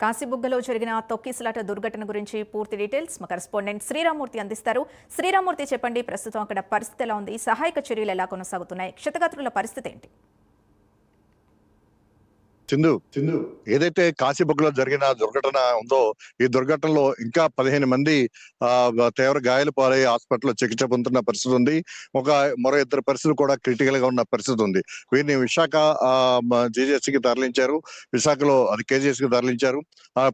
కాశీబుగ్గలో జరిగిన తొక్కిసలాట దుర్ఘటన గురించి పూర్తి డీటెయిల్స్ మా కరెస్పాండెంట్ శ్రీరామూర్తి అందిస్తారు. శ్రీరామూర్తి చెప్పండి, ప్రస్తుతం అక్కడ పరిస్థితి ఎలా ఉంది, సహాయక చర్యలు ఎలా కొనసాగుతున్నాయి, క్షతగాత్రుల పరిస్థితి ఏంటి? చిందు ఏదైతే కాశీబుగ్గలో జరిగిన దుర్ఘటన ఉందో ఈ దుర్ఘటనలో ఇంకా 15 మంది తీవ్ర గాయాలు పాలై హాస్పిటల్లో చికిత్స పొందుతున్న పరిస్థితి ఉంది. మరో 2 పరిస్థితులు కూడా క్రిటికల్ గా ఉన్న పరిస్థితి ఉంది. వీరిని విశాఖ జీజీహెచ్కి తరలించారు. విశాఖలో అది కేజీహెచ్ కి తరలించారు.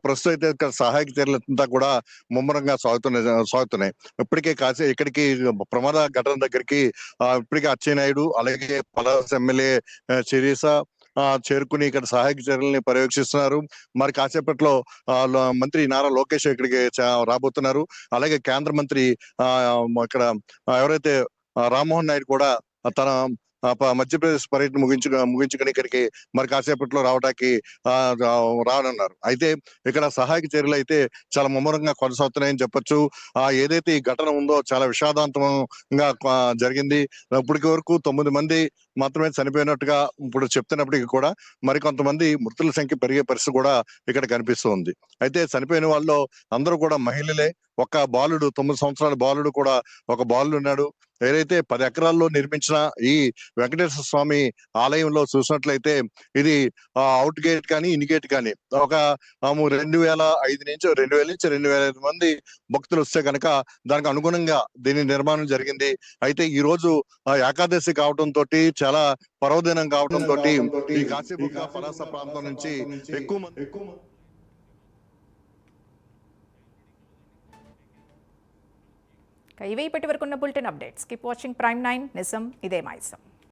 ప్రస్తుతం అయితే ఇక్కడ సహాయక చర్యలంతా కూడా ముమ్మరంగా సాగుతున్నాయి. ఇప్పటికే ఇక్కడికి ప్రమాద ఘటన దగ్గరికి ఇప్పటికే అచ్చెన్నాయుడు అలాగే పలాస ఎమ్మెల్యే శిరీష చేరుకుని ఇక్కడ సహాయక చర్యల్ని పర్యవేక్షిస్తున్నారు. మరి కాసేపట్లో మంత్రి నారా లోకేష్ ఇక్కడికి రాబోతున్నారు. అలాగే కేంద్ర మంత్రి ఇక్కడ ఎవరైతే రామ్మోహన్ నాయుడు కూడా తన మధ్యప్రదేశ్ పర్యటన ముగించుకుని ఇక్కడికి మరి కాసేపట్లో రానున్నారు. అయితే ఇక్కడ సహాయక చర్యలు అయితే చాలా ముమ్మరంగా కొనసాగుతున్నాయని చెప్పొచ్చు. ఏదైతే ఈ ఘటన ఉందో చాలా విషాదాంతంగా జరిగింది. ఇప్పటికి వరకు 9 మంది మాత్రమే చనిపోయినట్టుగా ఇప్పుడు చెప్తున్నప్పటికీ కూడా మరికొంతమంది మృతుల సంఖ్య పెరిగే పరిస్థితి కూడా ఇక్కడ కనిపిస్తుంది. అయితే చనిపోయిన వాళ్ళు అందరూ కూడా మహిళలే. ఒక బాలుడు 9 సంవత్సరాల బాలుడు కూడా ఒక బాలుడు ఉన్నాడు. ఏదైతే 10 ఎకరాల్లో నిర్మించిన ఈ వెంకటేశ్వర స్వామి ఆలయంలో చూసినట్లయితే ఇది అవుట్ గేట్ కానీ ఇన్ గేట్ కానీ ఒక 2005 నుంచి 2005 మంది భక్తులు వస్తే కనుక దానికి అనుగుణంగా దీని నిర్మాణం జరిగింది. అయితే ఈ రోజు ఏకాదశి కావడంతో చాలా పర్వదినం కావడంతో ఈ కాశీబుగ్గ పలాస ప్రాంతం నుంచి ఎక్కువ మంది ఇవే ఇప్పటి వరకు ఉన్న bulletin updates. Keep watching prime 9. నిజం ఇదే మైసం.